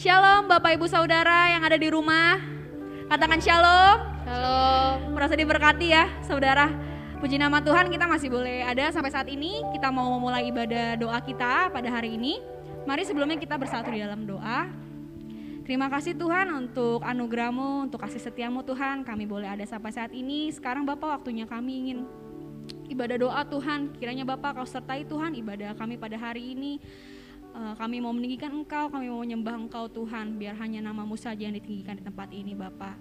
Shalom Bapak Ibu Saudara yang ada di rumah. Katakan shalom. Shalom. Merasa diberkati ya saudara. Puji nama Tuhan, kita masih boleh ada sampai saat ini. Kita mau memulai ibadah doa kita pada hari ini. Mari sebelumnya kita bersatu di dalam doa. Terima kasih Tuhan untuk anugerah-Mu, untuk kasih setia-Mu Tuhan. Kami boleh ada sampai saat ini. Sekarang Bapak, waktunya kami ingin ibadah doa Tuhan. Kiranya Bapak Kau sertai Tuhan ibadah kami pada hari ini. Kami mau meninggikan Engkau, kami mau menyembah Engkau Tuhan. Biar hanya nama-Mu saja yang ditinggikan di tempat ini Bapak.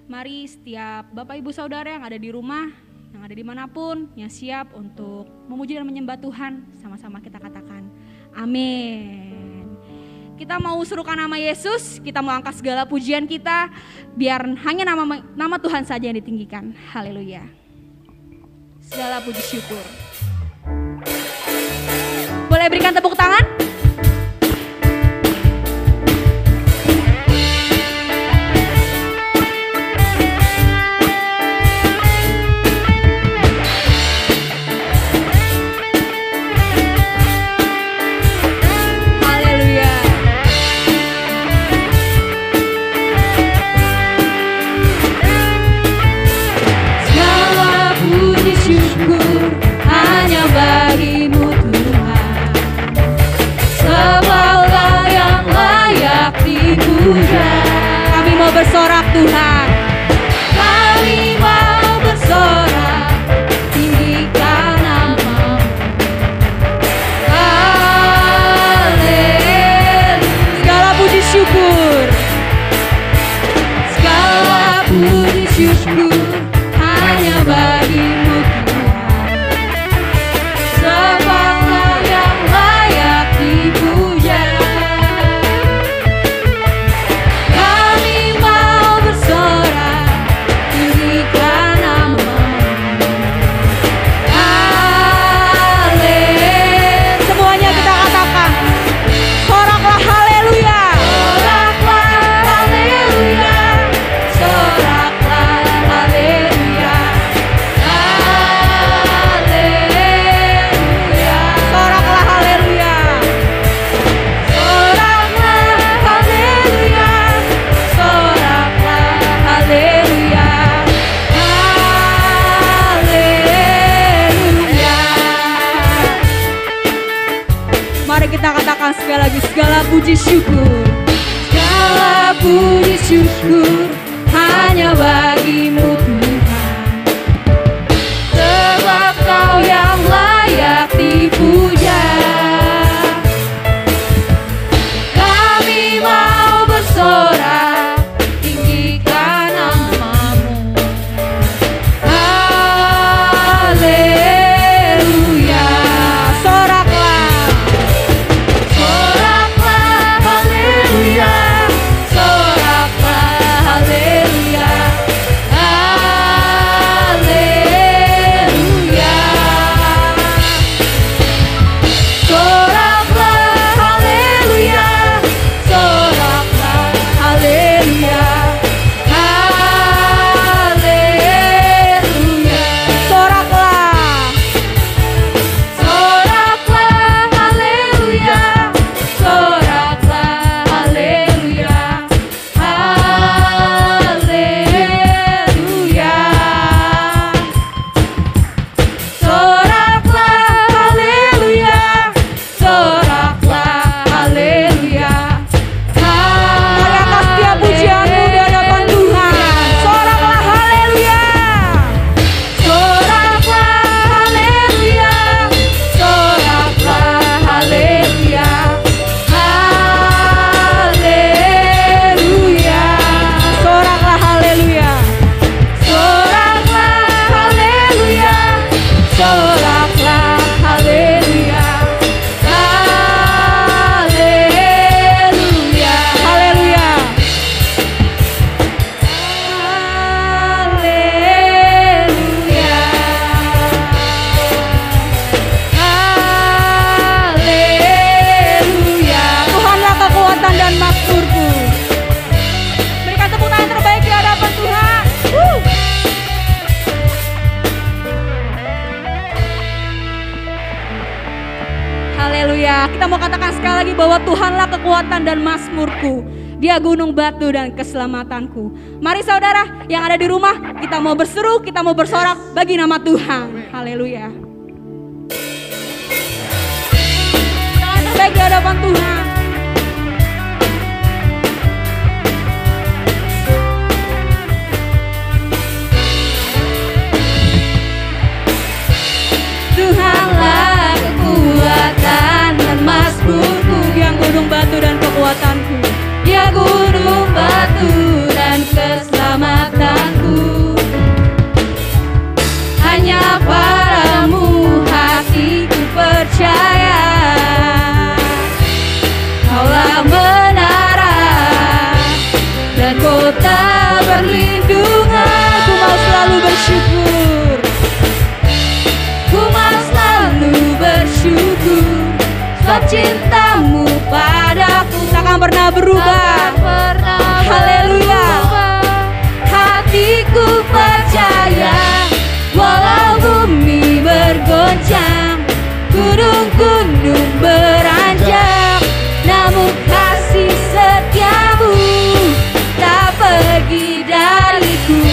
Mari setiap Bapak Ibu Saudara yang ada di rumah, yang ada dimanapun, yang siap untuk memuji dan menyembah Tuhan, sama-sama kita katakan amin. Kita mau serukan nama Yesus, kita mau angkat segala pujian kita, biar hanya nama Tuhan saja yang ditinggikan. Haleluya. Segala puji syukur. Boleh berikan tepuk tangan? Bagimu Tuhan, segala yang layak dipuja. Kami mau bersorak Tuhan. Kami mau bersorak, tinggikan nama-Mu. Haleluya. Segala puji syukur. Segala puji syukur hanya bagimu. Segala puji syukur, segala puji syukur hanya bagimu Tuhan, sebab Kau yang layak dipuja. Kami mau bersorak, tinggikan nama-Mu. Haleluya. soraklah. Kita mau katakan sekali lagi bahwa Tuhanlah kekuatan dan mazmurku. Dia gunung batu dan keselamatanku. Mari saudara yang ada di rumah, kita mau berseru, kita mau bersorak bagi nama Tuhan. Haleluya. Yang terbaik di hadapan Tuhan. Tuhanlah kekuatan dan mazmurku, yang gunung batu dan kekuatanku. Dia gunung batu dan keselamatanku. Hanya padamu hatiku percaya, Kaulah menara dan kota perlindungan. Ku mau selalu bersyukur, Ku mau selalu bersyukur, sebab cintamu padaku takkan pernah berubah. Haleluya. Hatiku percaya, walau bumi bergoncang, gunung-gunung beranjak, namun kasih setiamu tak pergi dariku.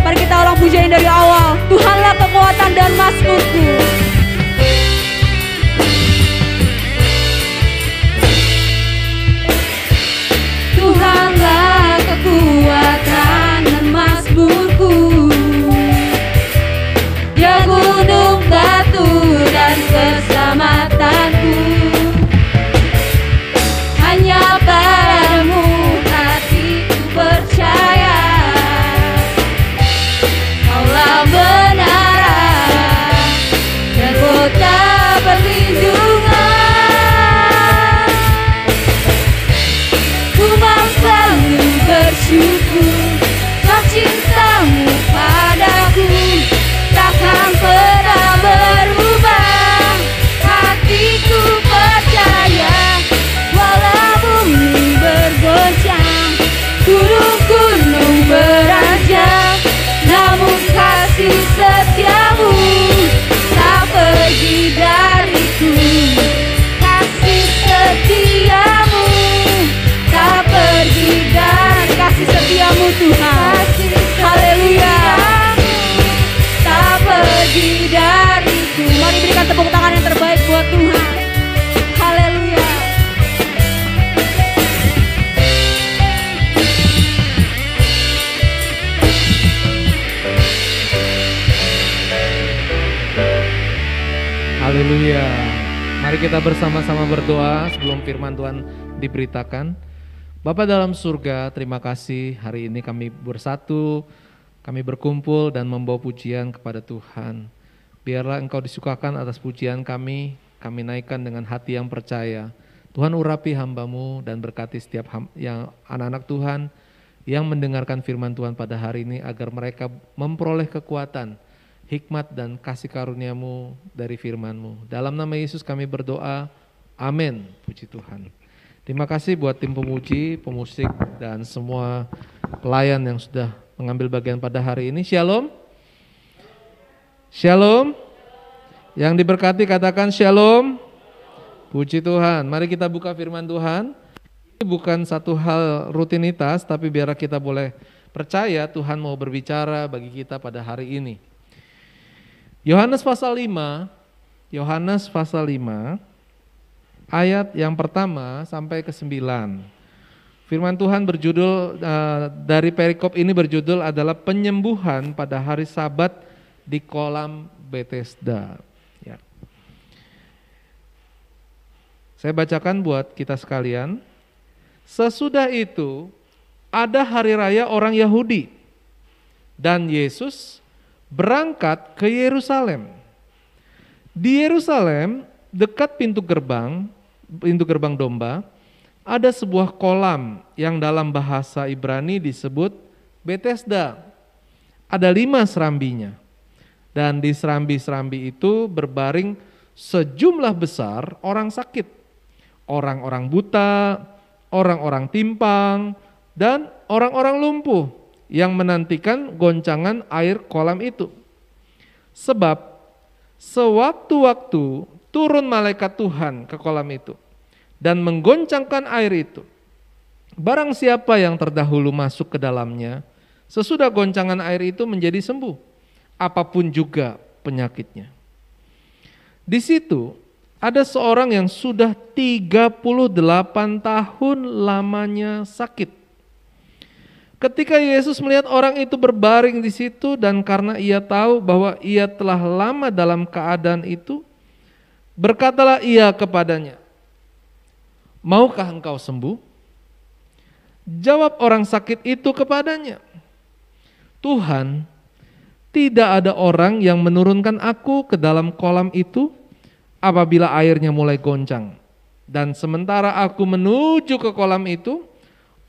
Mari kita ulang pujian dari awal. Tuhanlah kekuatan dan mazmurku. Tuhanlah kekuatan dan mazmurku. Dia gunung batu dan keselamatanku. Hanya padamu hatiku percaya, Kaulah menara dan kota perlindungan. Ku mau selalu bersyukur, sebab cintamu padaku takkan pernah berubah. Hatiku percaya, walau bumi bergoncang, gunung-gunung beranjak, namun kasih setiamu tak pergi dariku. Kasih setiamu tak pergi dari, Kasih setiamu Tuhan. kasih Haleluya. tak pergi dariku. Mari berikan tepuk tangan yang terbaik buat Tuhan. Haleluya. Haleluya. Mari kita bersama-sama berdoa sebelum firman Tuhan diberitakan. Bapa dalam surga, terima kasih hari ini kami bersatu, kami berkumpul dan membawa pujian kepada Tuhan. Biarlah Engkau disukakan atas pujian kami naikkan dengan hati yang percaya. Tuhan urapi hamba-Mu dan berkati setiap yang anak-anak Tuhan yang mendengarkan firman Tuhan pada hari ini agar mereka memperoleh kekuatan, hikmat dan kasih karunia-Mu dari firman-Mu. Dalam nama Yesus kami berdoa, amin. Puji Tuhan. Terima kasih buat tim pemuji, pemusik dan semua pelayan yang sudah mengambil bagian pada hari ini. Shalom. Shalom. Yang diberkati katakan shalom. Puji Tuhan. Mari kita buka firman Tuhan. Ini bukan satu hal rutinitas, tapi biar kita boleh percaya Tuhan mau berbicara bagi kita pada hari ini. Yohanes pasal 5, Yohanes pasal 5, ayat yang pertama sampai ke 9. Firman Tuhan berjudul, dari perikop ini berjudul adalah penyembuhan pada hari Sabat di kolam Bethesda. Ya. Saya bacakan buat kita sekalian. Sesudah itu ada hari raya orang Yahudi dan Yesus berangkat ke Yerusalem. Di Yerusalem dekat pintu gerbang domba, ada sebuah kolam yang dalam bahasa Ibrani disebut Bethesda. Ada 5 serambinya. Dan di serambi-serambi itu berbaring sejumlah besar orang sakit. Orang-orang buta, orang-orang timpang, dan orang-orang lumpuh yang menantikan goncangan air kolam itu. Sebab sewaktu-waktu turun malaikat Tuhan ke kolam itu dan menggoncangkan air itu. Barang siapa yang terdahulu masuk ke dalamnya, sesudah goncangan air itu menjadi sembuh, apapun juga penyakitnya. Di situ ada seorang yang sudah 38 tahun lamanya sakit. Ketika Yesus melihat orang itu berbaring di situ dan karena ia tahu bahwa ia telah lama dalam keadaan itu, berkatalah ia kepadanya, "Maukah engkau sembuh?" Jawab orang sakit itu kepadanya, "Tuhan, tidak ada orang yang menurunkan aku ke dalam kolam itu apabila airnya mulai goncang. Dan sementara aku menuju ke kolam itu,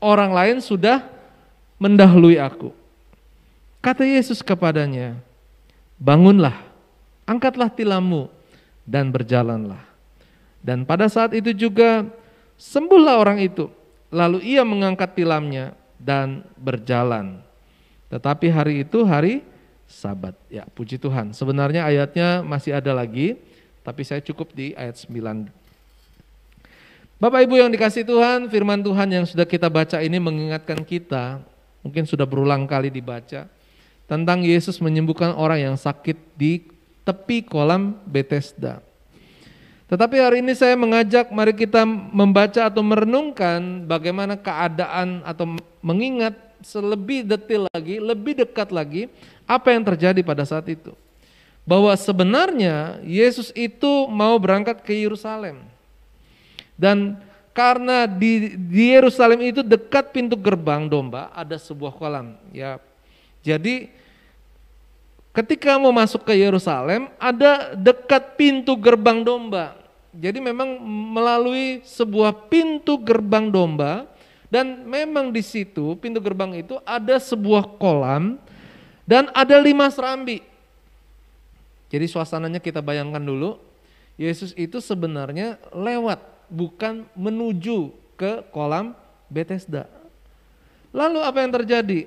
orang lain sudah mendahului aku." Kata Yesus kepadanya, "Bangunlah, angkatlah tilammu dan berjalanlah." Dan pada saat itu juga sembuhlah orang itu. Lalu ia mengangkat tilamnya dan berjalan. Tetapi hari itu hari Sabat. Ya, puji Tuhan. Sebenarnya ayatnya masih ada lagi, tapi saya cukup di ayat 9. Bapak Ibu yang dikasihi Tuhan, firman Tuhan yang sudah kita baca ini mengingatkan kita, mungkin sudah berulang kali dibaca, tentang Yesus menyembuhkan orang yang sakit di tepi kolam Bethesda. Tetapi hari ini saya mengajak mari kita membaca atau merenungkan bagaimana keadaan atau mengingat selebih detail lagi, lebih dekat lagi apa yang terjadi pada saat itu. Bahwa sebenarnya Yesus itu mau berangkat ke Yerusalem. Dan karena di Yerusalem itu dekat pintu gerbang domba ada sebuah kolam. Ya, jadi ketika mau masuk ke Yerusalem, ada dekat pintu gerbang domba. Jadi memang melalui sebuah pintu gerbang domba, dan memang di situ pintu gerbang itu ada sebuah kolam dan ada 5 serambi. Jadi suasananya kita bayangkan dulu, Yesus itu sebenarnya lewat, bukan menuju ke kolam Bethesda. Lalu apa yang terjadi?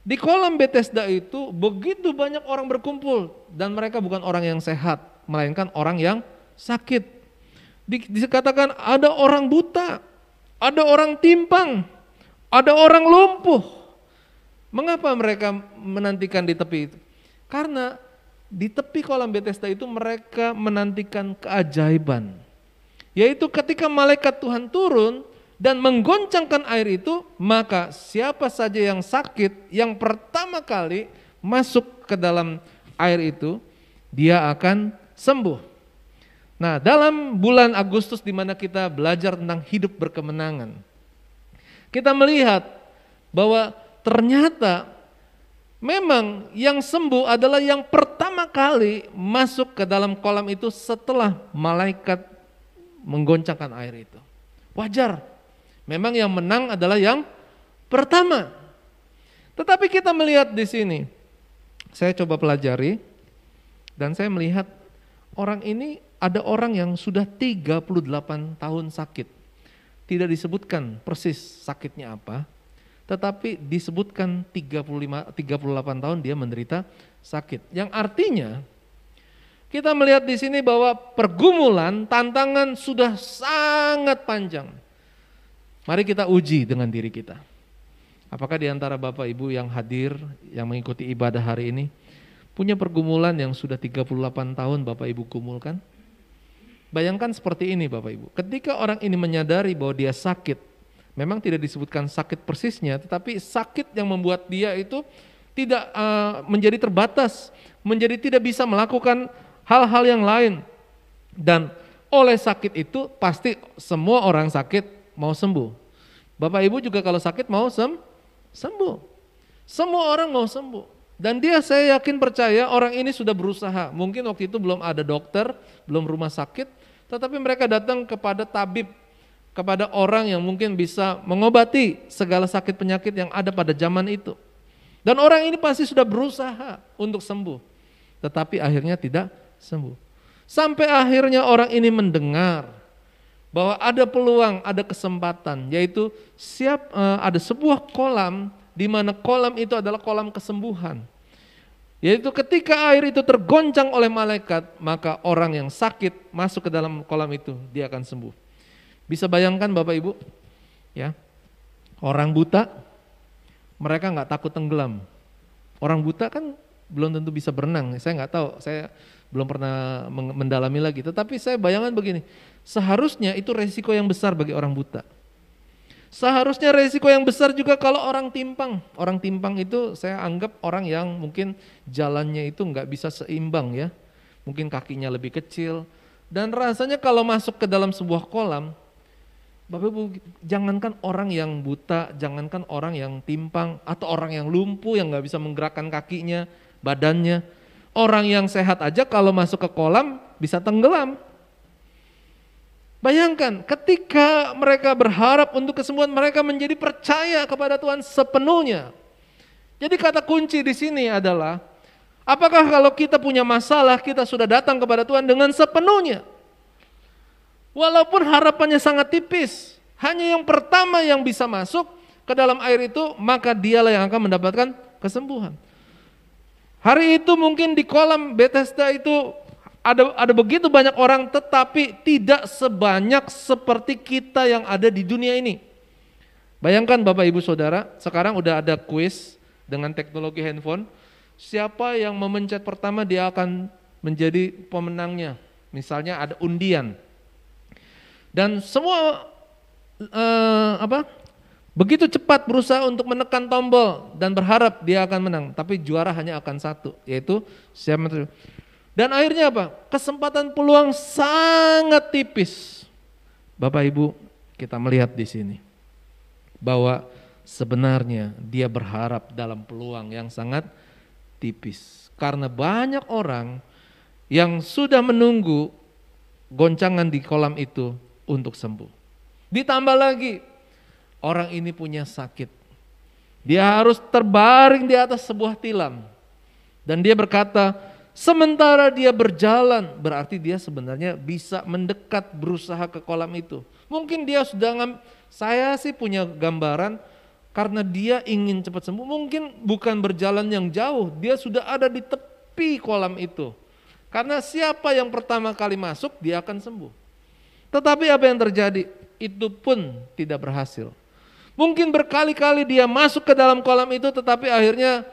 Di kolam Bethesda itu begitu banyak orang berkumpul dan mereka bukan orang yang sehat, melainkan orang yang sakit. Dikatakan ada orang buta, ada orang timpang, ada orang lumpuh. Mengapa mereka menantikan di tepi itu? Karena di tepi kolam Bethesda itu mereka menantikan keajaiban. Yaitu ketika malaikat Tuhan turun dan menggoncangkan air itu, maka siapa saja yang sakit, yang pertama kali masuk ke dalam air itu, dia akan sembuh. Nah, dalam bulan Agustus di mana kita belajar tentang hidup berkemenangan, kita melihat bahwa ternyata memang yang sembuh adalah yang pertama kali masuk ke dalam kolam itu setelah malaikat menggoncangkan air itu. Wajar, memang yang menang adalah yang pertama. Tetapi kita melihat di sini, saya coba pelajari dan saya melihat orang ini, ada orang yang sudah 38 tahun sakit. Tidak disebutkan persis sakitnya apa, tetapi disebutkan 38 tahun dia menderita sakit. Yang artinya kita melihat di sini bahwa pergumulan, tantangan sudah sangat panjang. Mari kita uji dengan diri kita. Apakah di antara Bapak Ibu yang hadir, yang mengikuti ibadah hari ini, punya pergumulan yang sudah 38 tahun Bapak Ibu gumulkan? Bayangkan seperti ini Bapak Ibu, ketika orang ini menyadari bahwa dia sakit, memang tidak disebutkan sakit persisnya, tetapi sakit yang membuat dia itu tidak menjadi terbatas, menjadi tidak bisa melakukan hal-hal yang lain. Dan oleh sakit itu pasti semua orang sakit mau sembuh. Bapak Ibu juga kalau sakit mau sembuh. Semua orang mau sembuh. Dan saya yakin percaya orang ini sudah berusaha. Mungkin waktu itu belum ada dokter, belum rumah sakit, tetapi mereka datang kepada tabib, kepada orang yang mungkin bisa mengobati segala sakit penyakit yang ada pada zaman itu. Dan orang ini pasti sudah berusaha untuk sembuh, tetapi akhirnya tidak sembuh. Sampai akhirnya orang ini mendengar bahwa ada peluang, ada kesempatan, yaitu ada sebuah kolam di mana kolam itu adalah kolam kesembuhan. Yaitu ketika air itu tergoncang oleh malaikat, maka orang yang sakit masuk ke dalam kolam itu, dia akan sembuh. Bisa bayangkan Bapak Ibu, ya, Orang buta, mereka nggak takut tenggelam. Orang buta kan belum tentu bisa berenang, saya nggak tahu, saya belum pernah mendalami lagi. Tetapi saya bayangan begini, seharusnya itu resiko yang besar bagi orang buta. Seharusnya resiko yang besar juga kalau orang timpang. Orang timpang itu saya anggap orang yang mungkin jalannya itu nggak bisa seimbang ya. Mungkin kakinya lebih kecil. Dan rasanya kalau masuk ke dalam sebuah kolam, Bapak Ibu, jangankan orang yang buta, jangankan orang yang timpang, atau orang yang lumpuh yang nggak bisa menggerakkan kakinya, badannya. Orang yang sehat aja kalau masuk ke kolam bisa tenggelam. Bayangkan ketika mereka berharap untuk kesembuhan, mereka menjadi percaya kepada Tuhan sepenuhnya. Jadi kata kunci di sini adalah, apakah kalau kita punya masalah, kita sudah datang kepada Tuhan dengan sepenuhnya? Walaupun harapannya sangat tipis, hanya yang pertama yang bisa masuk ke dalam air itu, maka dialah yang akan mendapatkan kesembuhan. Hari itu mungkin di kolam Bethesda itu ada begitu banyak orang, tetapi tidak sebanyak seperti kita yang ada di dunia ini. Bayangkan Bapak Ibu Saudara, sekarang udah ada kuis dengan teknologi handphone. Siapa yang memencet pertama dia akan menjadi pemenangnya. Misalnya ada undian. Dan semua begitu cepat berusaha untuk menekan tombol dan berharap dia akan menang, tapi juara hanya akan satu, yaitu siapa. Dan akhirnya apa? Kesempatan peluang sangat tipis. Bapak Ibu, kita melihat di sini bahwa sebenarnya dia berharap dalam peluang yang sangat tipis, karena banyak orang yang sudah menunggu goncangan di kolam itu untuk sembuh. Ditambah lagi, orang ini punya sakit. Dia harus terbaring di atas sebuah tilam. Dan dia berkata, sementara dia berjalan, berarti dia sebenarnya bisa mendekat berusaha ke kolam itu. Mungkin dia sudah, saya sih punya gambaran, karena dia ingin cepat sembuh, mungkin bukan berjalan yang jauh, dia sudah ada di tepi kolam itu. Karena siapa yang pertama kali masuk, dia akan sembuh. Tetapi apa yang terjadi? Itu pun tidak berhasil. Mungkin berkali-kali dia masuk ke dalam kolam itu, tetapi akhirnya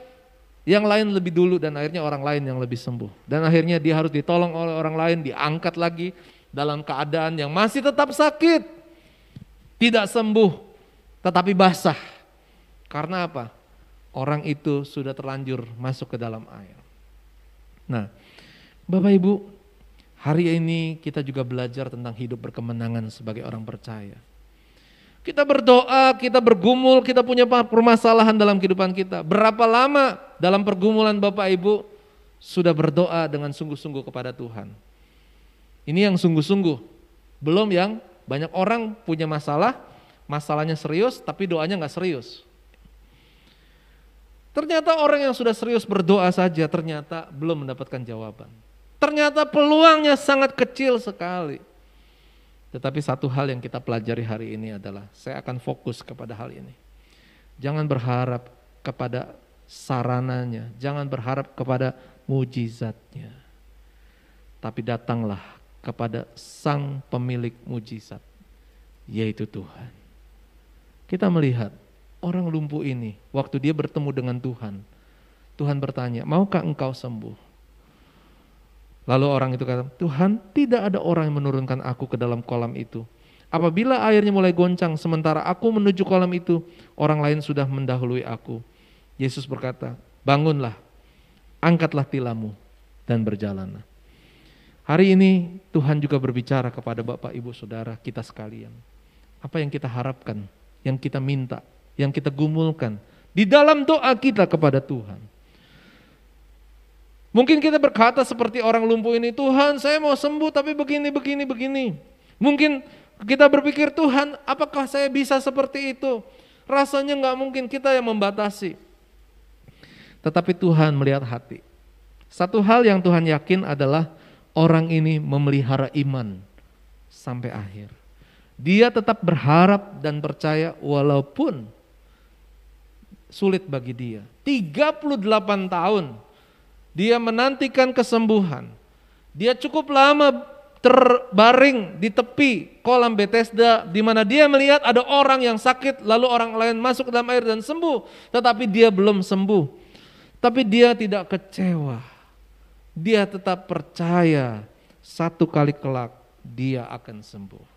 yang lain lebih dulu dan akhirnya orang lain yang lebih sembuh. Dan akhirnya dia harus ditolong oleh orang lain, diangkat lagi dalam keadaan yang masih tetap sakit. Tidak sembuh, tetapi basah. Karena apa? Orang itu sudah terlanjur masuk ke dalam air. Nah, Bapak Ibu, hari ini kita juga belajar tentang hidup berkemenangan sebagai orang percaya. Kita berdoa, kita bergumul, kita punya permasalahan dalam kehidupan kita. Berapa lama dalam pergumulan Bapak Ibu sudah berdoa dengan sungguh-sungguh kepada Tuhan? Ini yang sungguh-sungguh. Belum yang banyak orang punya masalah, masalahnya serius tapi doanya gak serius. Ternyata orang yang sudah serius berdoa saja ternyata belum mendapatkan jawaban. Ternyata peluangnya sangat kecil sekali. Tetapi satu hal yang kita pelajari hari ini adalah saya akan fokus kepada hal ini. Jangan berharap kepada sarananya, jangan berharap kepada mujizatnya. Tapi datanglah kepada sang pemilik mujizat, yaitu Tuhan. Kita melihat orang lumpuh ini, waktu dia bertemu dengan Tuhan, Tuhan bertanya, maukah engkau sembuh? Lalu orang itu kata, Tuhan, tidak ada orang yang menurunkan aku ke dalam kolam itu. Apabila airnya mulai goncang, sementara aku menuju kolam itu, orang lain sudah mendahului aku. Yesus berkata, bangunlah, angkatlah tilammu, dan berjalanlah. Hari ini Tuhan juga berbicara kepada Bapak, Ibu, Saudara, kita sekalian. Apa yang kita harapkan, yang kita minta, yang kita gumulkan, di dalam doa kita kepada Tuhan. Mungkin kita berkata seperti orang lumpuh ini, Tuhan saya mau sembuh tapi begini. Mungkin kita berpikir, Tuhan apakah saya bisa seperti itu? Rasanya gak mungkin, kita yang membatasi. Tetapi Tuhan melihat hati. Satu hal yang Tuhan yakin adalah orang ini memelihara iman sampai akhir. Dia tetap berharap dan percaya walaupun sulit bagi dia. 38 tahun dia menantikan kesembuhan. Dia cukup lama terbaring di tepi kolam Bethesda, di mana dia melihat ada orang yang sakit, lalu orang lain masuk ke dalam air dan sembuh, tetapi dia belum sembuh. Tapi dia tidak kecewa, dia tetap percaya satu kali kelak dia akan sembuh.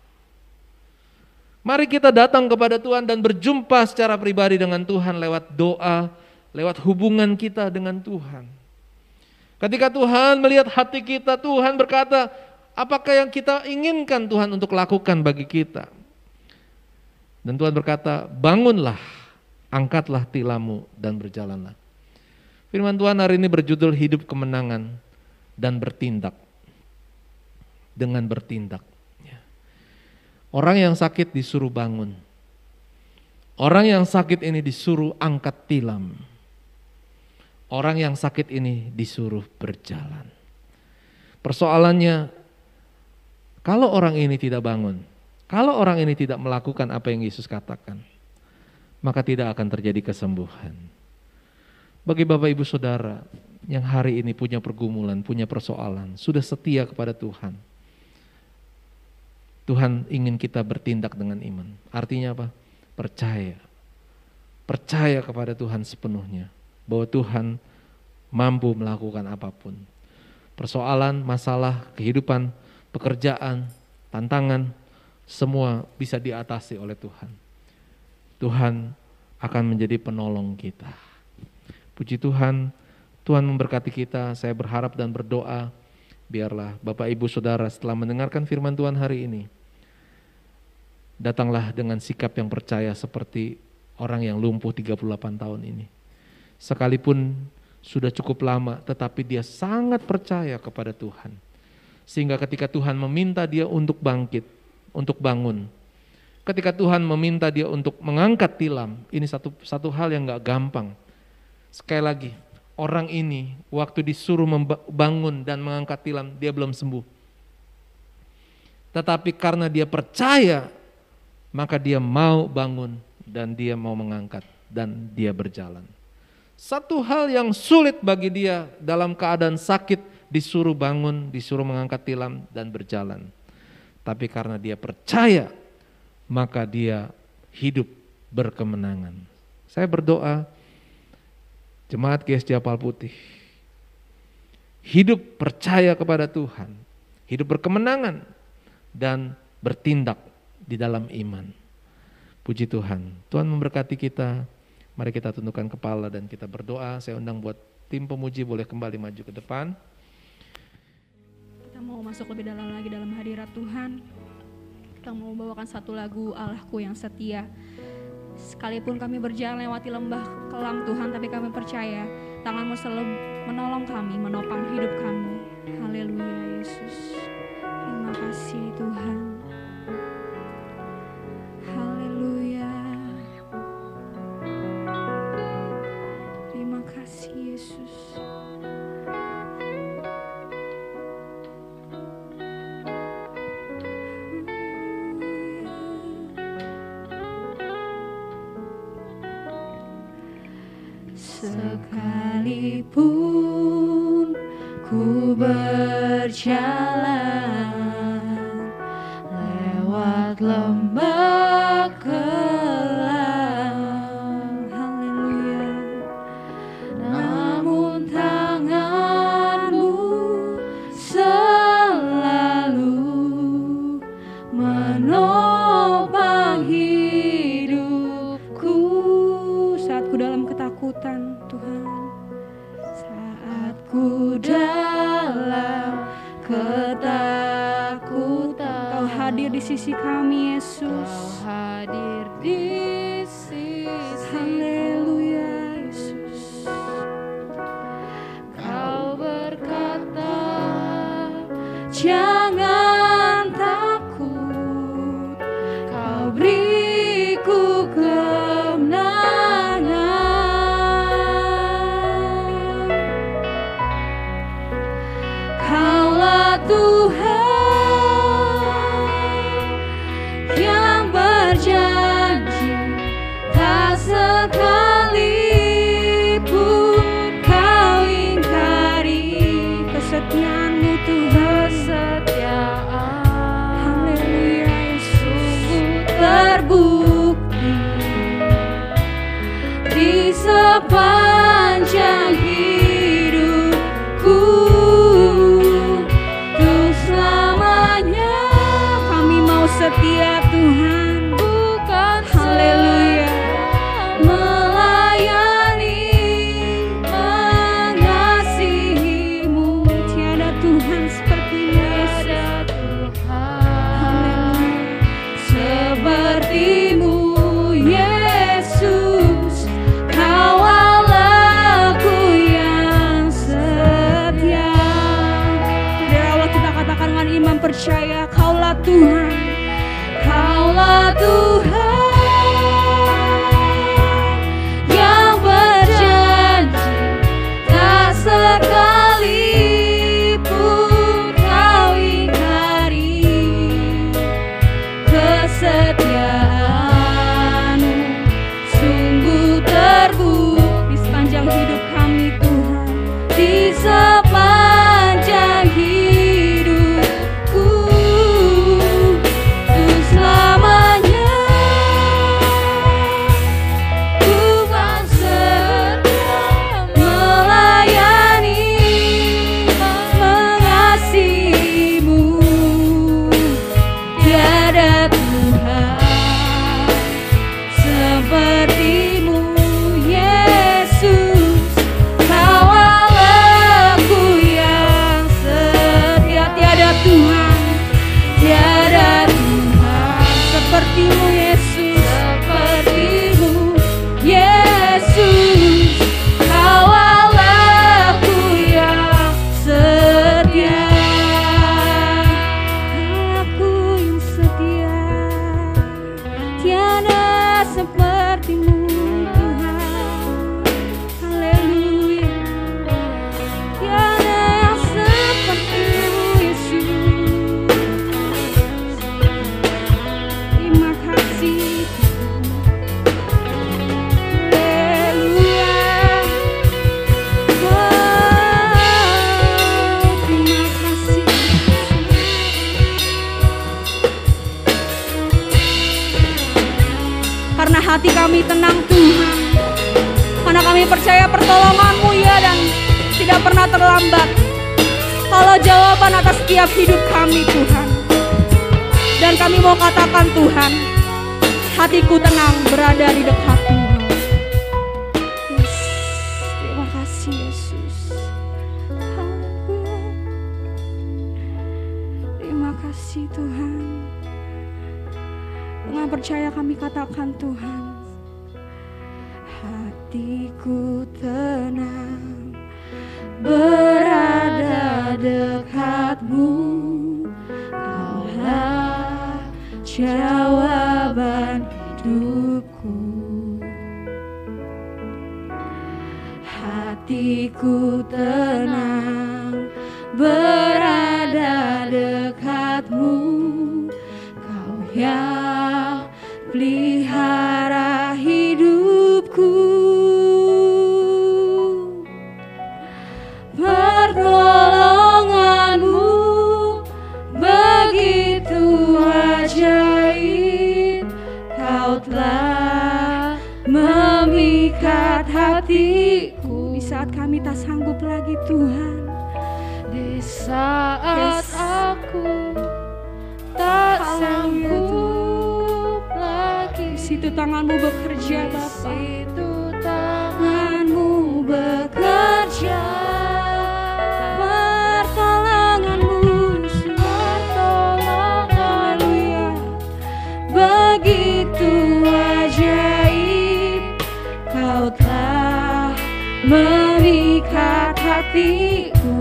Mari kita datang kepada Tuhan dan berjumpa secara pribadi dengan Tuhan lewat doa, lewat hubungan kita dengan Tuhan. Ketika Tuhan melihat hati kita, Tuhan berkata, apakah yang kita inginkan Tuhan untuk lakukan bagi kita? Dan Tuhan berkata, bangunlah, angkatlah tilammu dan berjalanlah. Firman Tuhan hari ini berjudul hidup kemenangan dan bertindak. Dengan bertindak. Orang yang sakit disuruh bangun. Orang yang sakit ini disuruh angkat tilam. Orang yang sakit ini disuruh berjalan. Persoalannya, kalau orang ini tidak bangun, kalau orang ini tidak melakukan apa yang Yesus katakan, maka tidak akan terjadi kesembuhan. Bagi Bapak Ibu Saudara yang hari ini punya pergumulan, punya persoalan, sudah setia kepada Tuhan. Tuhan ingin kita bertindak dengan iman. Artinya apa? Percaya. Percaya kepada Tuhan sepenuhnya. Bahwa Tuhan mampu melakukan apapun. Persoalan, masalah, kehidupan, pekerjaan, tantangan, semua bisa diatasi oleh Tuhan. Tuhan akan menjadi penolong kita. Puji Tuhan, Tuhan memberkati kita. Saya berharap dan berdoa, biarlah Bapak Ibu Saudara setelah mendengarkan firman Tuhan hari ini, datanglah dengan sikap yang percaya seperti orang yang lumpuh 38 tahun ini. Sekalipun sudah cukup lama, tetapi dia sangat percaya kepada Tuhan. Sehingga ketika Tuhan meminta dia untuk bangkit, untuk bangun, ketika Tuhan meminta dia untuk mengangkat tilam, ini satu hal yang gak gampang. Sekali lagi, orang ini waktu disuruh membangun dan mengangkat tilam, dia belum sembuh. Tetapi karena dia percaya, maka dia mau bangun dan dia mau mengangkat dan dia berjalan. Satu hal yang sulit bagi dia dalam keadaan sakit, disuruh bangun, disuruh mengangkat tilam dan berjalan. Tapi karena dia percaya, maka dia hidup berkemenangan. Saya berdoa, Jemaat GSJ Apal Putih, hidup percaya kepada Tuhan, hidup berkemenangan dan bertindak di dalam iman. Puji Tuhan, Tuhan memberkati kita. Mari kita tundukkan kepala dan kita berdoa. Saya undang buat tim pemuji boleh kembali maju ke depan. Kita mau masuk lebih dalam lagi dalam hadirat Tuhan. Kita mau membawakan satu lagu Allahku yang setia. Sekalipun kami berjalan lewati lembah kelam Tuhan, tapi kami percaya tangan-Mu selalu menolong kami, menopang hidup kami. Haleluya Yesus. Terima kasih Tuhan. Haleluya. Terima kasih Yesus. Sekalipun ku berjalan lewat lembah kelam, haleluya, namun tangan-Mu selalu menopang hidupku saat ku dalam ketakutan. Tuhan, saat ku dalam ketakutan, Kau hadir di sisi kami Yesus. Kau hadir di sisi. Haleluya Yesus. Kau berkata, jangan takut, Kau beriku kemenangan. Tuhan yang berjalan sepanjang hidupku, untuk selamanya. Kami mau setia Tuhan, Bukan haleluya. melayani, mengasihimu. Tiada Tuhan seperti-Mu Yesus. Tiada Tuhan seperti-Mu Yesus. Kau Allahku yang setia. Saudara Allah, kita katakan dengan iman percaya, Kaulah Tuhan. Kaulah Tuhan yang berjanji, tak sekalipun Kau ingkari kesetiaan-Mu. Sungguh terbukti Di sepanjang hidup kami Tuhan, di sepanjang hidupku, untuk selamanya. Bukan setia melayani, mengasihimu. Tiada Tuhan seperti-Mu Yesus. Kau Allahku yang setia. Tiada Tuhan, tiada Tuhan seperti-Mu Yesus. seperti-Mu Yesus. Kau Allahku yang setia. Aku yang setia, tiada seperti-Mu Tuhan. Haleluya. Tiada yang seperti-Mu Yesus. Terima kasih Tuhan. Haleluya. Terima kasih. Karena hati kami tenang Tuhan, karena kami percaya pertolongan-Mu ya dan tidak pernah terlambat. Kalau jawaban atas setiap hidup kami Tuhan, dan kami mau katakan Tuhan, hatiku tenang berada di dekat Tuhan. Yes, terima kasih Yesus. Haleluya. Terima kasih Tuhan. Dengan percaya kami katakan Tuhan, hatiku tenang Berada dekat-Mu, Kaulah jawaban hidupku. Hatiku tenang berada dekat-Mu, Kau yang pelihara hidupku. Pertolongan-Mu begitu ajaib, Kau telah memikat hatiku. di saat kami tak sanggup lagi Tuhan. Di saat Yes. aku tak Haleluya, sanggup lagi, Di situ tangan-Mu bekerja di Bapa. situ tangan-Mu bekerja. Pertolongan-Mu Haleluya, begitu ajaib, Kau telah memikat hatiku.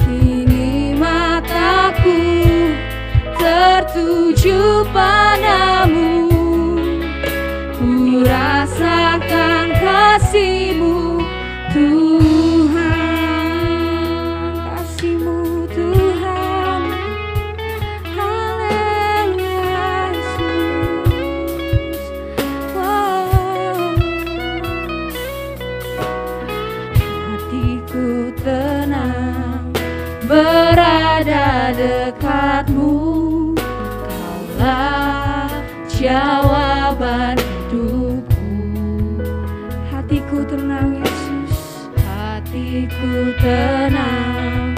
Kini mataku tertuju padamu, ku rasakan kasih-Mu Tuhan. kasih-Mu Tuhan. Haleluya Yesus. Wow. Hatiku tenang berada dekat-Mu, Kaulah jawaban hidupku. tenang Yesus, hatiku tenang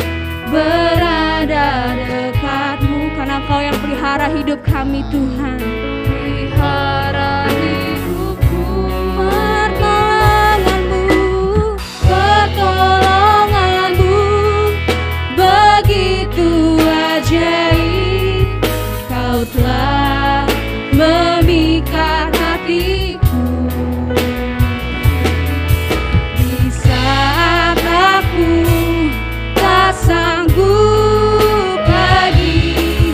berada dekatmu, karena Kau yang pelihara hidup kami Tuhan. Pelihara hidupku, pertolonganmu begitu ajaib. Kau telah memikat hatiku di saat aku tak sanggup lagi.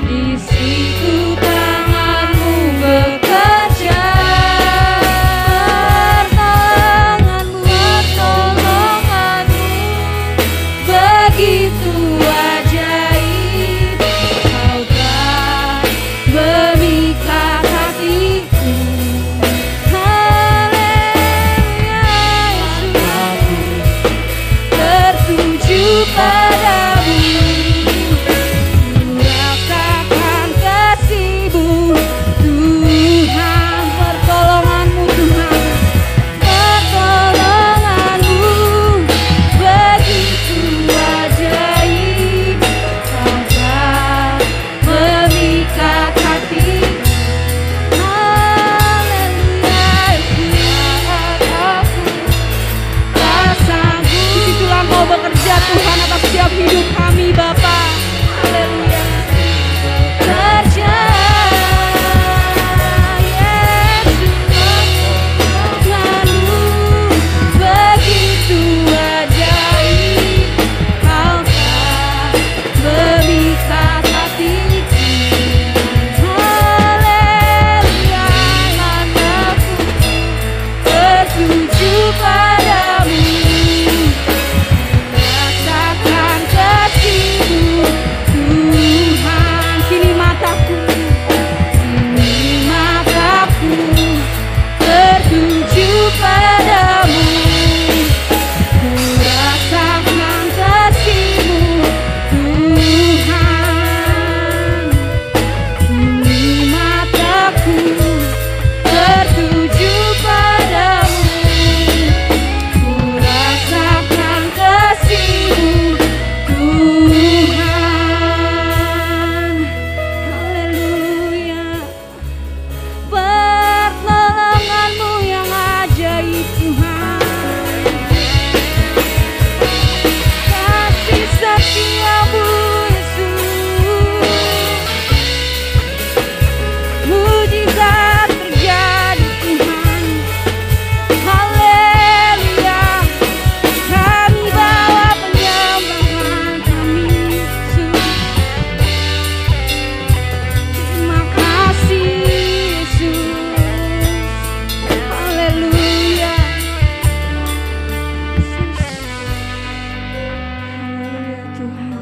Di situ tanganmu bekerja, pertolonganmu begitu ajaib. Kau telah memikat hatiku. Haleluya, Yesus, tertuju padamu, rasakan kasih-Mu Tuhan. Pertolongan-Mu Tuhan, pertolongan-Mu begitu ajaib. Kau telah memikat hatiku. Haleluya, disitulah Kau bekerja Tuhan atas setiap hidup kami Bapa. Haleluya, bekerja Yesus, Tuhanmu begitu ajaib. Kau telah memikat hatiku. Haleluya, mataku tertuju padamu, rasakan kasih-Mu Tuhan. Kini mataku tertuju padamu, ku rasakan kasih-Mu Tuhan. Kini mataku tertuju padamu, ku rasakan kasih-Mu Tuhan. Haleluya, pertolongan-Mu yang ajaib Tuhan, kasih setia-Mu Yesus, mujizat terjadi Tuhan. Haleluya, kami bawa penyembahan kami Yesus. Terima kasih Yesus. Haleluya, Yesus. Haleluya Tuhan.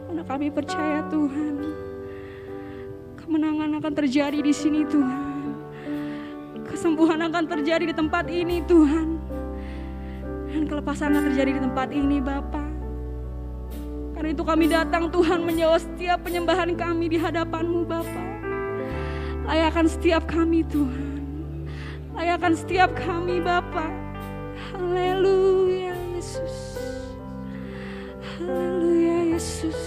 Karena kami percaya Tuhan, kemenangan akan terjadi di sini Tuhan. Kesembuhan akan terjadi di tempat ini Tuhan. Dan kelepasan akan terjadi di tempat ini Bapa. Karena itu kami datang Tuhan menjawab setiap penyembahan kami di hadapan-Mu Bapa. Layakan setiap kami Tuhan, layakan setiap kami Bapa. Haleluya Yesus, haleluya Yesus.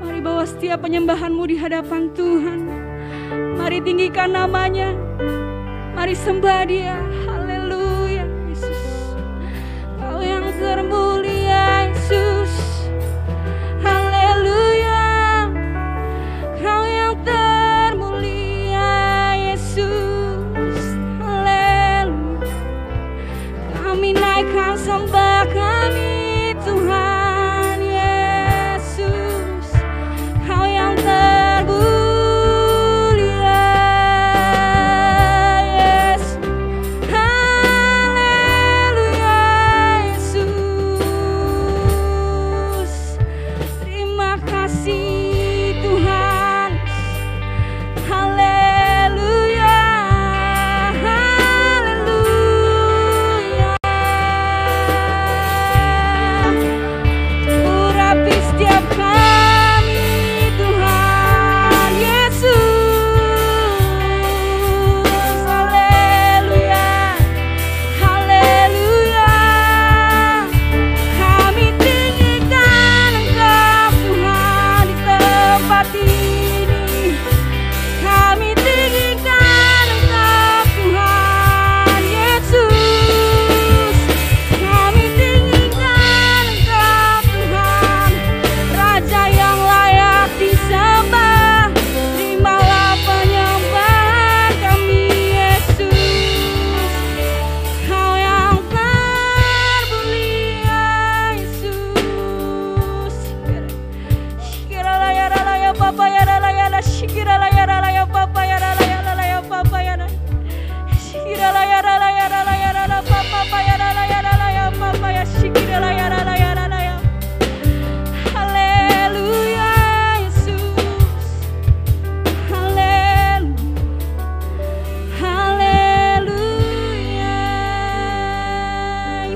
Mari bawa setiap penyembahan-Mu di hadapan Tuhan. Mari tinggikan namanya, mari sembah Dia. Haleluya Yesus, Kau yang termulia Yesus. Haleluya, Kau yang termulia Yesus. Haleluya, kami naikkan sembah kami Tuhan Yesus. Kau yang termulia Yesus. Haleluya Yesus. Terima kasih Tuhan. Haleluya, haleluya. Urapi setiap kami Tuhan Yesus. papa ya la ya la shikira la ya la ya papa ya la ya la ya papa ya la shikira la ya la ya la ya la papa ya la ya la ya papa ya shikira la ya la ya la ya. Haleluya Yesus, haleluya, haleluya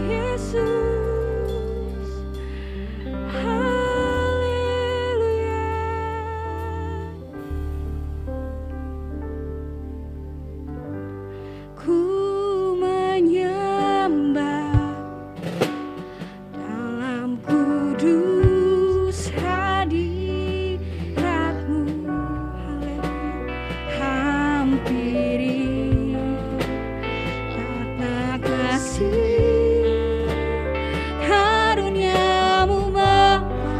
Yesus, haleluya. Ku menyembah dalam kudus hadirat-Mu, hampiri karena kasih karunia-Mu Bapa.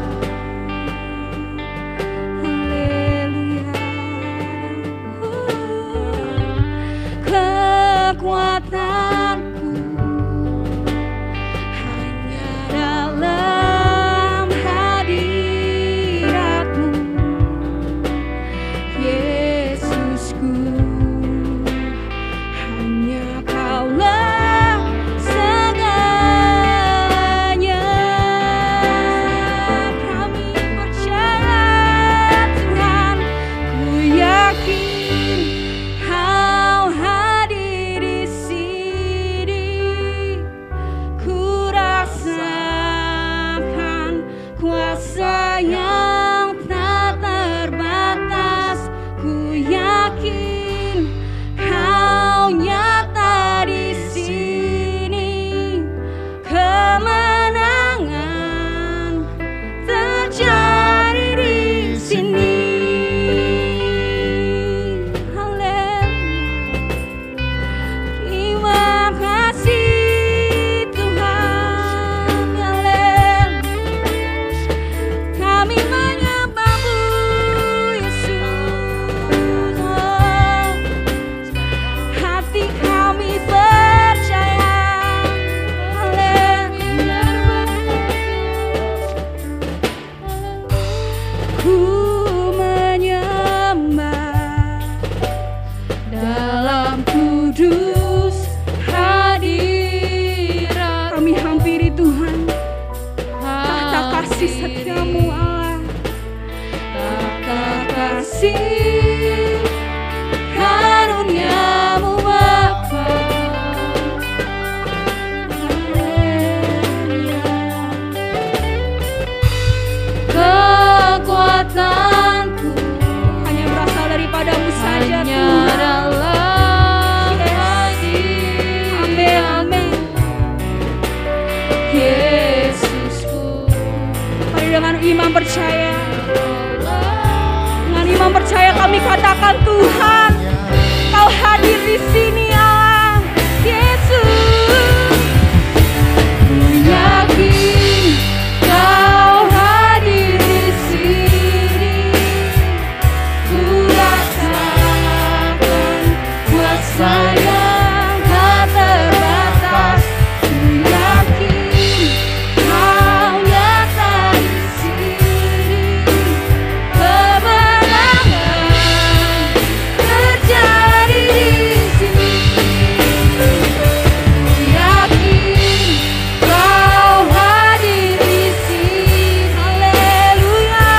Haleluya. Kekuatanku hanya dalam hadirat-Mu, Yesusku. Hanya Kaulah segalanya. Kami percaya Tuhan, ku yakin Kau hadir di sini. Ku rasakan kuasa yang tak terbatas. Ku yakin Kau nyata di sini. Kemenangan terjadi di sini. Terima kasih Tuhan, kami menyembah-Mu Yesus. Hati kami percaya, ku menyembah dalam kudus hadirat. Kami hampiri Tuhan, tahta kasih setia-Mu Allah, tahta kasih karunia-Mu Bapa. Kekuatanku hanya berasal daripada-Mu saja Tuhan. Amin, amin. Yesusku. Mari dengan iman percaya, dengan iman percaya kami katakan Tuhan, Kau hadir di sini Allah. Yesus, ku yakin Kau hadir di sini. Ku rasakan kuasa yang tak terbatas. Ku yakin Kau nyata di sini. Kemenangan terjadi di sini. Ku yakin Kau hadir di sini. Haleluya.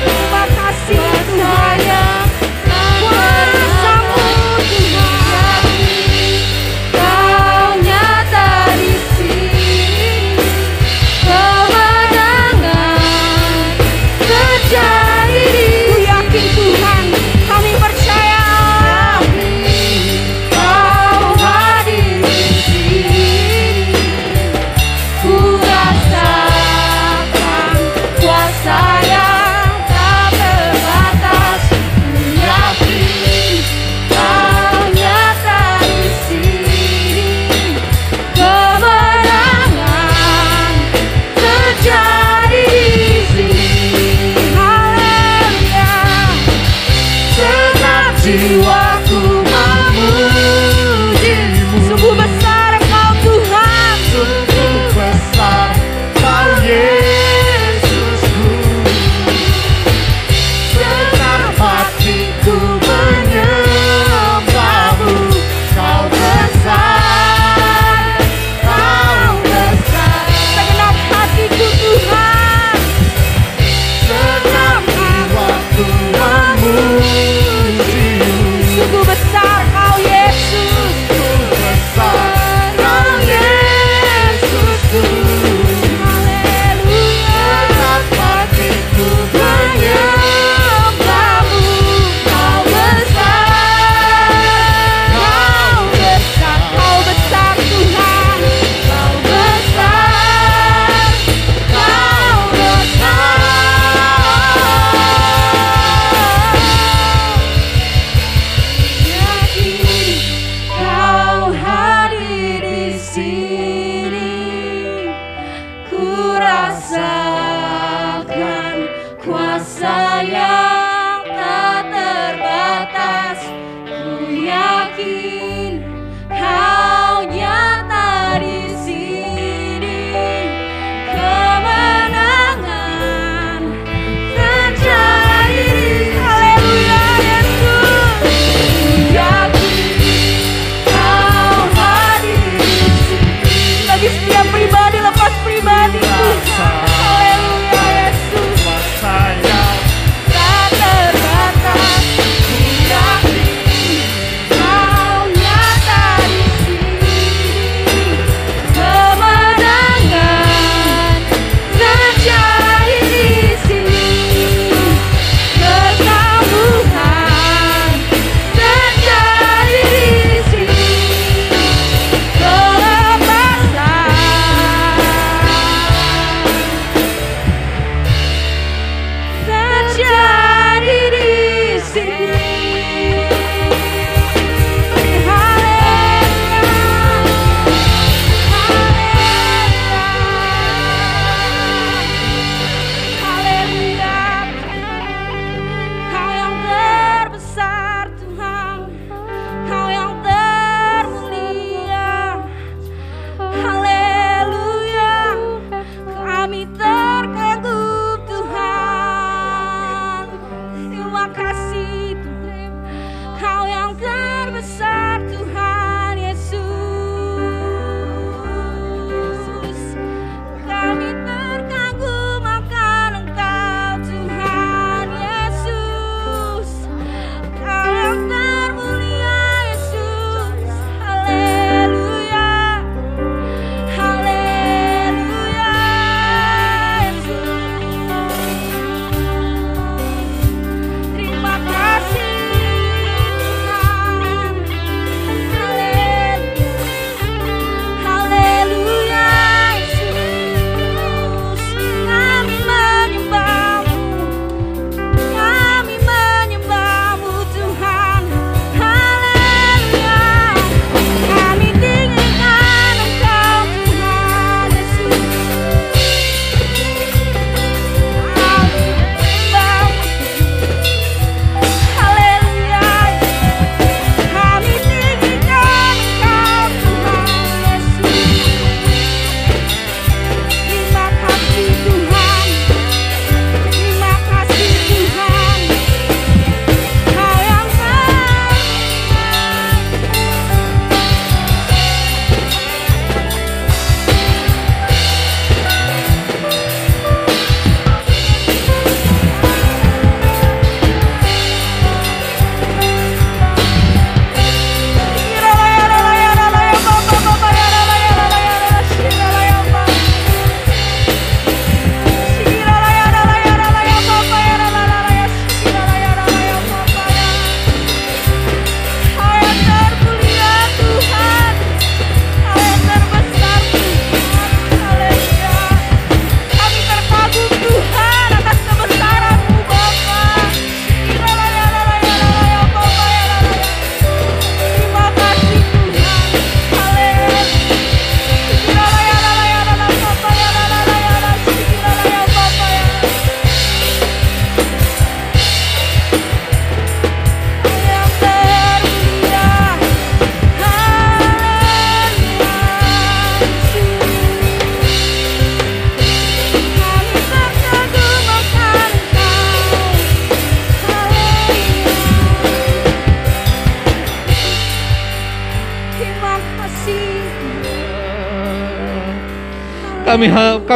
Terima kasih Tuhan. Kuasa-Mu Tuhan, Kau nyata di sini. Kemenangan terjadi di sini. Ku yakin Tuhan, kami percaya Kau hadir di sini. Ku rasakan kuasa yang tak terbatas. Ku yakin Kau nyata di sini. Kemenangan terjadi di sini. Haleluya. Segenap jiwaku memuji-Mu. Sungguh besar Engkau Tuhan, sungguh besar Kau Yesusku.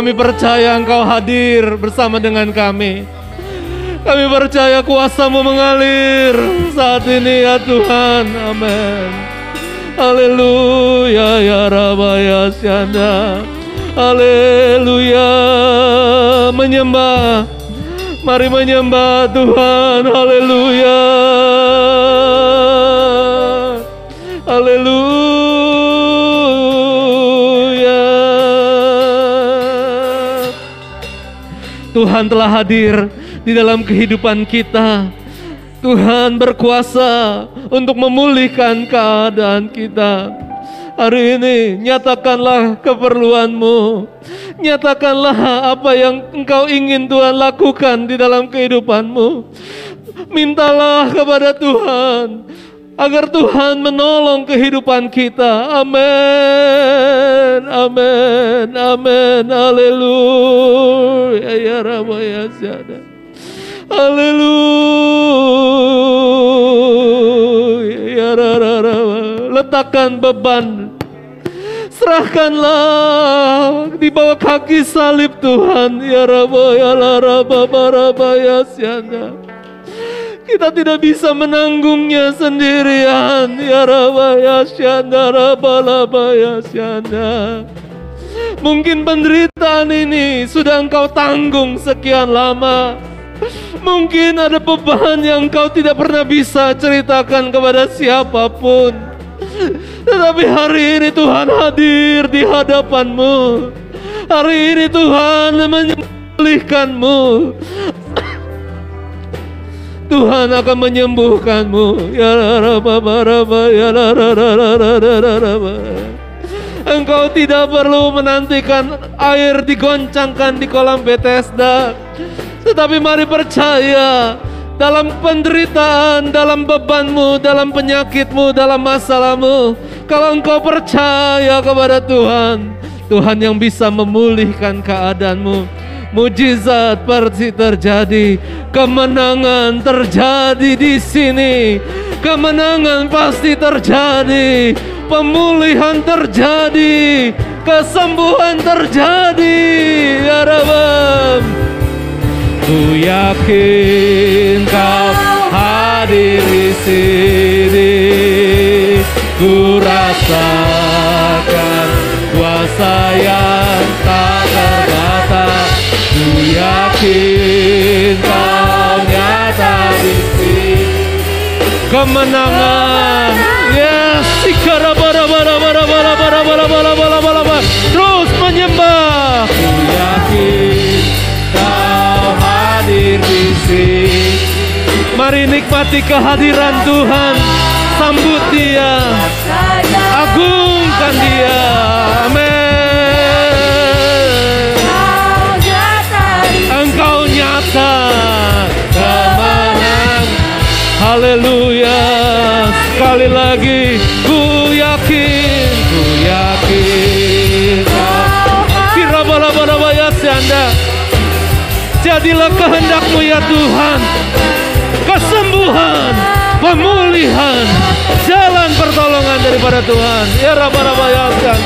Kami percaya Engkau hadir bersama dengan kami. Kami percaya kuasa-Mu mengalir saat ini ya Tuhan. Amin. Haleluya ya Rabaya Syanda. Haleluya. Menyembah. Mari menyembah Tuhan. Haleluya. Haleluya. Tuhan telah hadir di dalam kehidupan kita. Tuhan berkuasa untuk memulihkan keadaan kita. Hari ini nyatakanlah keperluan-Mu. Nyatakanlah apa yang Engkau ingin Tuhan lakukan di dalam kehidupan-Mu. Mintalah kepada Tuhan agar Tuhan menolong kehidupan kita. Amin. Amin. Amin. Haleluya ya Rabaya Syada. Haleluya ya Rabaya. Letakkan beban, serahkanlah di bawah kaki salib Tuhan ya Rabaya la Rabaya Syada. Kita tidak bisa menanggungnya sendirian. Ya Rabaya Syanda, Rabalabaya Syanda. Mungkin penderitaan ini sudah Engkau tanggung sekian lama. Mungkin ada beban yang Engkau tidak pernah bisa ceritakan kepada siapapun. Tetapi hari ini Tuhan hadir di hadapan-Mu. Hari ini Tuhan menyembuhkan-Mu. Tuhan akan menyembuhkanmu. Ya Rabba, ya Rabba. Engkau tidak perlu menantikan air digoncangkan di kolam Bethesda, tetapi mari percaya dalam penderitaan, dalam bebanmu, dalam penyakitmu, dalam masalahmu. Kalau engkau percaya kepada Tuhan, Tuhan yang bisa memulihkan keadaanmu. Mujizat pasti terjadi, kemenangan terjadi di sini. Kemenangan pasti terjadi, pemulihan terjadi, kesembuhan terjadi. Ya Rabb, ku yakin Kau hadir di sini. Ku rasakan kuasa yang tak terbatas. Ku yakin Kau nyata di sini. Kemenangan, yes, terus menyembah. Ku yakin Kau hadir di sini. Mari nikmati kehadiran Tuhan. Sambut Dia, agungkan Dia. Amin. Engkau nyata kemenangan. Haleluya. Sekali lagi, ku yakin Kira-bala-bala Anda. Jadilah kehendak-Mu ya Tuhan. Kesembuhan, pemulihan, jalan pertolongan daripada Tuhan. Ya Rabba Yasan.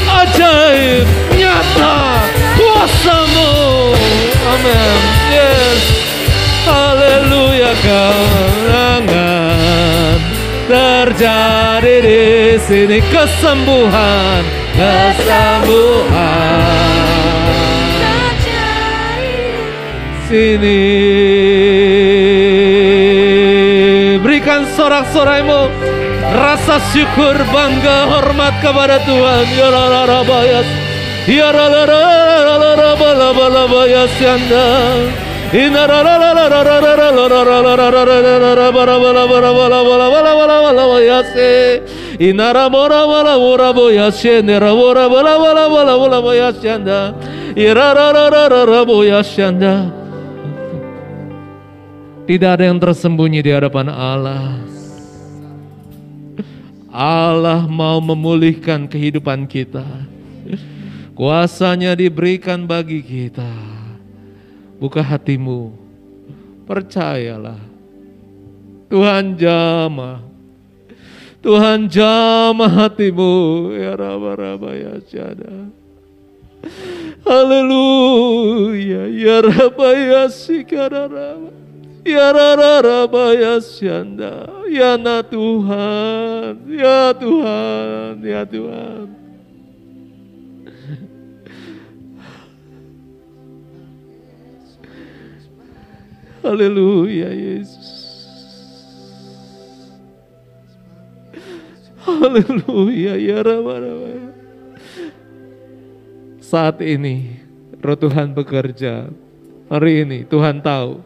Ajaib, nyata, kuasa-Mu. Amin. Yes. Haleluya, kemenangan terjadi di sini. Kesembuhan. Sini. Berikan sorak-soraimu, rasa syukur, bangga, hormat kepada Tuhan. Ya Rabbayas, ya Rabbayas Yanda. Tidak ada yang tersembunyi di hadapan Allah. Allah mau memulihkan kehidupan kita. Kuasanya diberikan bagi kita. Buka hatimu, percayalah. Tuhan jamah. Tuhan jamah hatimu. Ya Rabba ya Syada. Haleluya. Ya Rabba ya Sikara. Ya Rabba ya Syanda. Ya na Tuhan. Ya Tuhan. Ya Tuhan. Haleluya Yesus. Haleluya ya Rabba. Saat ini Roh Tuhan bekerja. Hari ini Tuhan tahu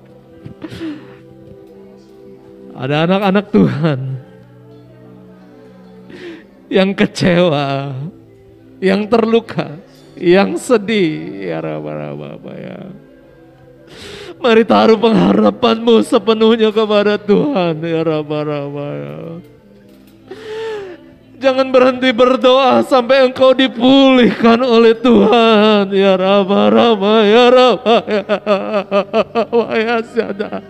ada anak-anak Tuhan yang kecewa, yang terluka, yang sedih. Ya Rabba ya. Mari taruh pengharapanmu sepenuhnya kepada Tuhan. Ya Rabba ya. Jangan berhenti berdoa sampai engkau dipulihkan oleh Tuhan. Ya Rabba ya Rabba ya Syada.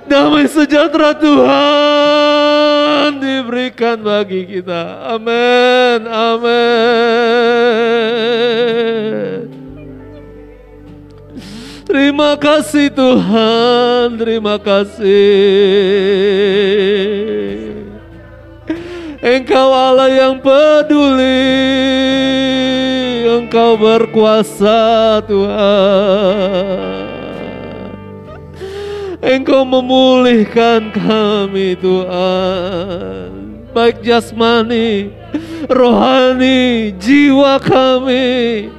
Damai sejahtera Tuhan diberikan bagi kita. Amin. Amin. Terima kasih Tuhan, terima kasih. Engkau Allah yang peduli, Engkau berkuasa Tuhan. Engkau memulihkan kami Tuhan, baik jasmani, rohani, jiwa kami.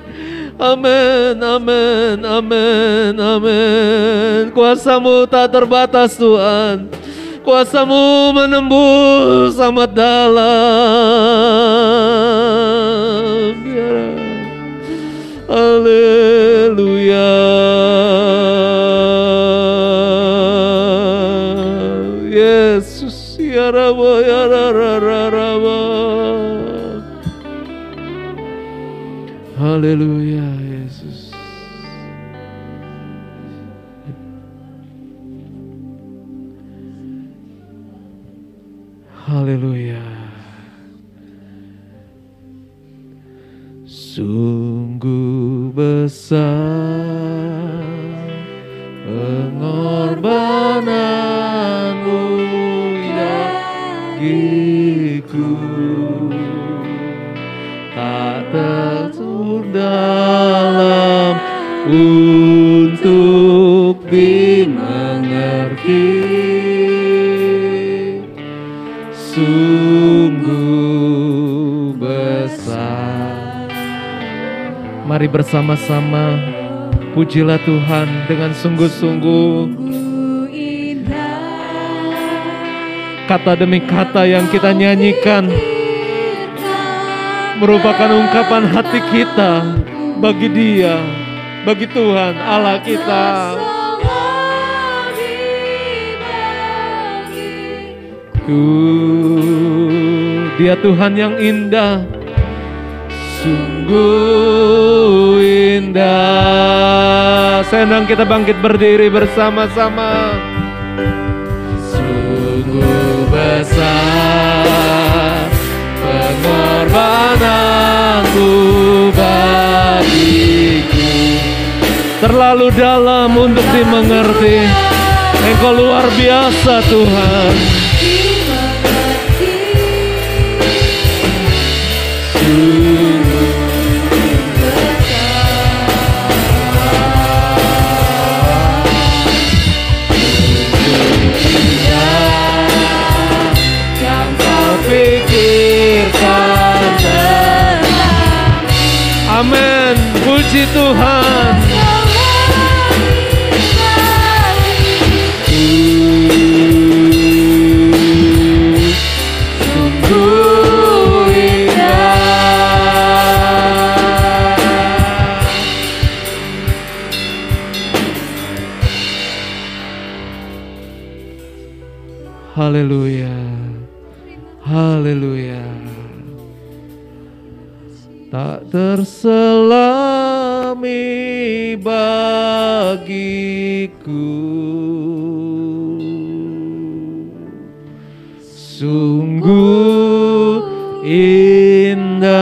Amin, amin, amin, amin. Kuasa-Mu tak terbatas Tuhan. Kuasa-Mu menembus amat dalam. Haleluya. Yesus ya Raba ya Raba. Haleluya Yesus. Haleluya. Sungguh besar pengorbananmu ya bagiku, tak terdalam untuk dimengerti. Sungguh besar. Mari bersama-sama pujilah Tuhan dengan sungguh-sungguh. Kata demi kata yang kita nyanyikan merupakan ungkapan hati kita bagi Dia, bagi Tuhan Allah kita. Dia Tuhan yang indah, sungguh indah. Senang kita bangkit berdiri bersama-sama. Sungguh besar pengorbananmu bagiku, terlalu dalam untuk dimengerti. Engkau luar biasa Tuhan. Yang kau pikirkan tenang. Amin, puji Tuhan. Haleluya, haleluya. Tak terselami bagiku, sungguh indah.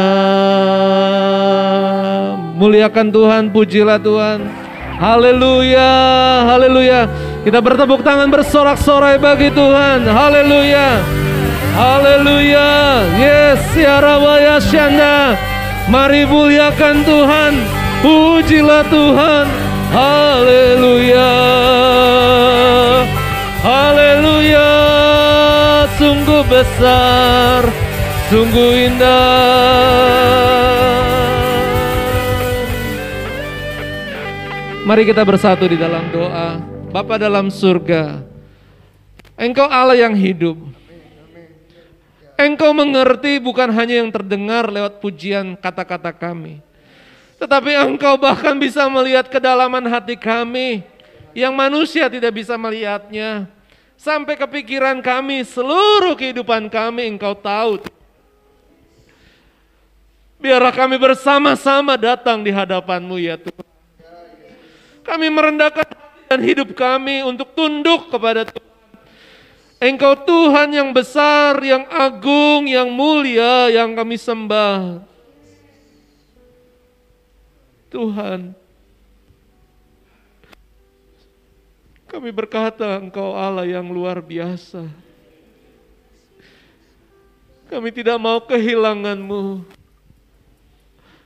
Muliakan Tuhan, pujilah Tuhan. Haleluya, haleluya. Kita bertepuk tangan bersorak-sorai bagi Tuhan. Haleluya. Haleluya. Yes, ya Rawa ya Syanda. Mari muliakan Tuhan. Pujilah Tuhan. Haleluya. Haleluya. Sungguh besar, sungguh indah. Mari kita bersatu di dalam doa. Bapa dalam surga, Engkau Allah yang hidup. Engkau mengerti bukan hanya yang terdengar lewat pujian kata-kata kami, tetapi Engkau bahkan bisa melihat kedalaman hati kami yang manusia tidak bisa melihatnya. Sampai ke pikiran kami, seluruh kehidupan kami Engkau tahu. Biarlah kami bersama-sama datang di hadapan-Mu ya Tuhan. Kami merendahkan dan hidup kami untuk tunduk kepada Tuhan. Engkau Tuhan yang besar, yang agung, yang mulia, yang kami sembah. Tuhan, kami berkata Engkau Allah yang luar biasa. Kami tidak mau kehilangan-Mu.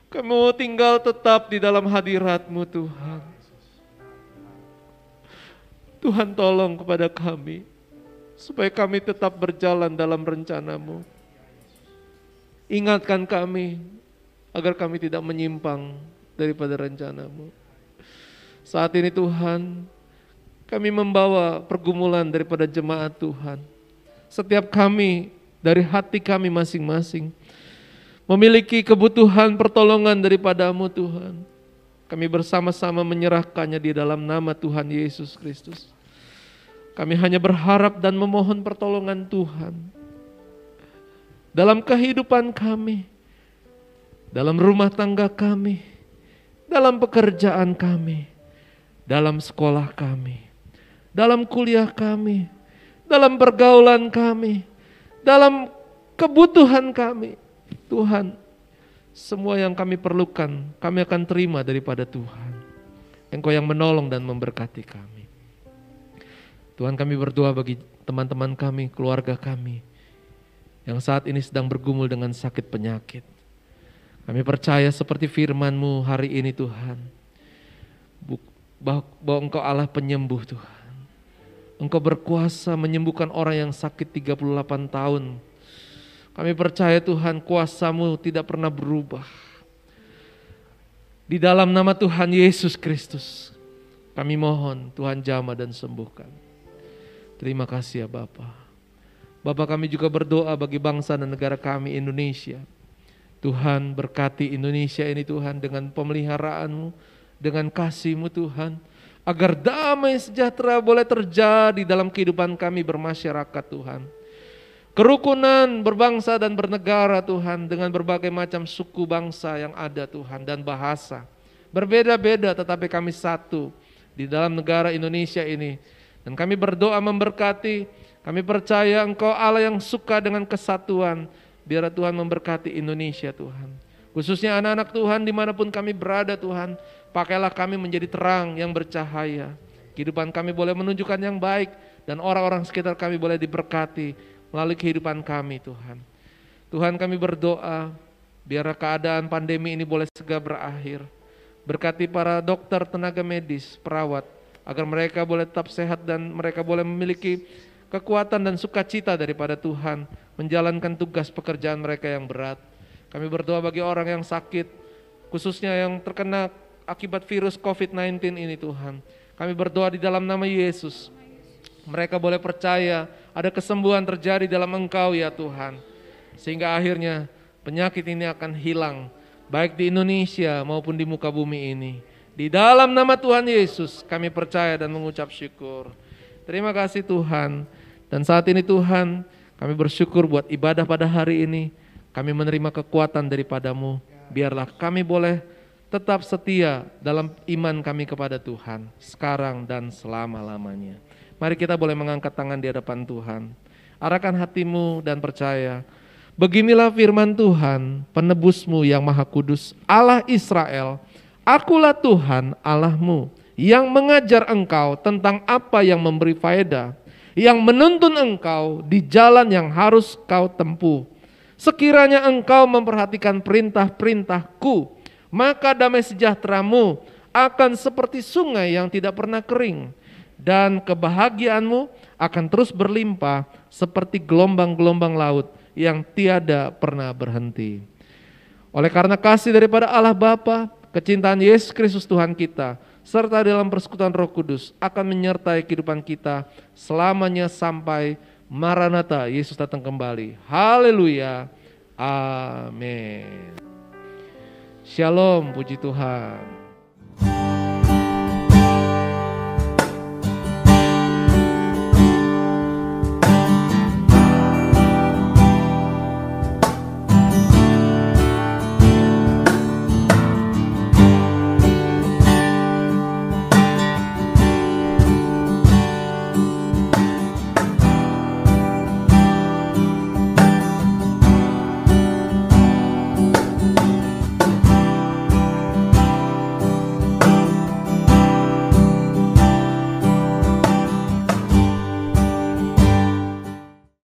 Kami mau tinggal tetap di dalam hadirat-Mu Tuhan. Tuhan tolong kepada kami, supaya kami tetap berjalan dalam rencana-Mu. Ingatkan kami, agar kami tidak menyimpang daripada rencana-Mu. Saat ini Tuhan, kami membawa pergumulan daripada jemaat Tuhan. Setiap kami dari hati kami masing-masing memiliki kebutuhan pertolongan daripada-Mu Tuhan. Kami bersama-sama menyerahkannya di dalam nama Tuhan Yesus Kristus. Kami hanya berharap dan memohon pertolongan Tuhan dalam kehidupan kami, dalam rumah tangga kami, dalam pekerjaan kami, dalam sekolah kami, dalam kuliah kami, dalam pergaulan kami, dalam kebutuhan kami. Tuhan, semua yang kami perlukan, kami akan terima daripada Tuhan. Engkau yang menolong dan memberkati kami. Tuhan, kami berdoa bagi teman-teman kami, keluarga kami, yang saat ini sedang bergumul dengan sakit penyakit. Kami percaya seperti firman-Mu hari ini Tuhan, bahwa Engkau Allah penyembuh Tuhan. Engkau berkuasa menyembuhkan orang yang sakit 38 tahun. Kami percaya Tuhan, kuasa-Mu tidak pernah berubah. Di dalam nama Tuhan Yesus Kristus, kami mohon Tuhan jamah dan sembuhkan. Terima kasih ya Bapa. Bapa, kami juga berdoa bagi bangsa dan negara kami Indonesia. Tuhan, berkati Indonesia ini Tuhan dengan pemeliharaan-Mu, dengan kasih-Mu Tuhan, agar damai sejahtera boleh terjadi dalam kehidupan kami bermasyarakat Tuhan. Kerukunan berbangsa dan bernegara Tuhan, dengan berbagai macam suku bangsa yang ada Tuhan, dan bahasa. Berbeda-beda tetapi kami satu di dalam negara Indonesia ini. Dan kami berdoa memberkati, kami percaya Engkau Allah yang suka dengan kesatuan. Biar Tuhan memberkati Indonesia Tuhan. Khususnya anak-anak Tuhan dimanapun kami berada Tuhan. Pakailah kami menjadi terang yang bercahaya. Kehidupan kami boleh menunjukkan yang baik. Dan orang-orang sekitar kami boleh diberkati melalui kehidupan kami Tuhan. Tuhan, kami berdoa biar keadaan pandemi ini boleh segera berakhir. Berkati para dokter, tenaga medis, perawat, agar mereka boleh tetap sehat dan mereka boleh memiliki kekuatan dan sukacita daripada Tuhan menjalankan tugas pekerjaan mereka yang berat. Kami berdoa bagi orang yang sakit, khususnya yang terkena akibat virus COVID-19 ini Tuhan. Kami berdoa di dalam nama Yesus. Mereka boleh percaya ada kesembuhan terjadi dalam Engkau ya Tuhan. Sehingga akhirnya penyakit ini akan hilang, baik di Indonesia maupun di muka bumi ini. Di dalam nama Tuhan Yesus kami percaya dan mengucap syukur. Terima kasih Tuhan. Dan saat ini Tuhan, kami bersyukur buat ibadah pada hari ini. Kami menerima kekuatan daripada-Mu. Biarlah kami boleh tetap setia dalam iman kami kepada Tuhan, sekarang dan selama-lamanya. Mari kita boleh mengangkat tangan di hadapan Tuhan. Arahkan hatimu dan percaya. Beginilah firman Tuhan, penebus-Mu yang maha kudus, Allah Israel. Akulah Tuhan Allahmu, yang mengajar engkau tentang apa yang memberi faedah, yang menuntun engkau di jalan yang harus kau tempuh. Sekiranya engkau memperhatikan perintah-perintahku, maka damai sejahteramu akan seperti sungai yang tidak pernah kering, dan kebahagiaanmu akan terus berlimpah seperti gelombang-gelombang laut yang tiada pernah berhenti. Oleh karena kasih daripada Allah Bapa, kecintaan Yesus Kristus Tuhan kita, serta dalam persekutuan Roh Kudus akan menyertai kehidupan kita selamanya sampai Maranatha, Yesus datang kembali. Haleluya. Amin. Shalom, puji Tuhan.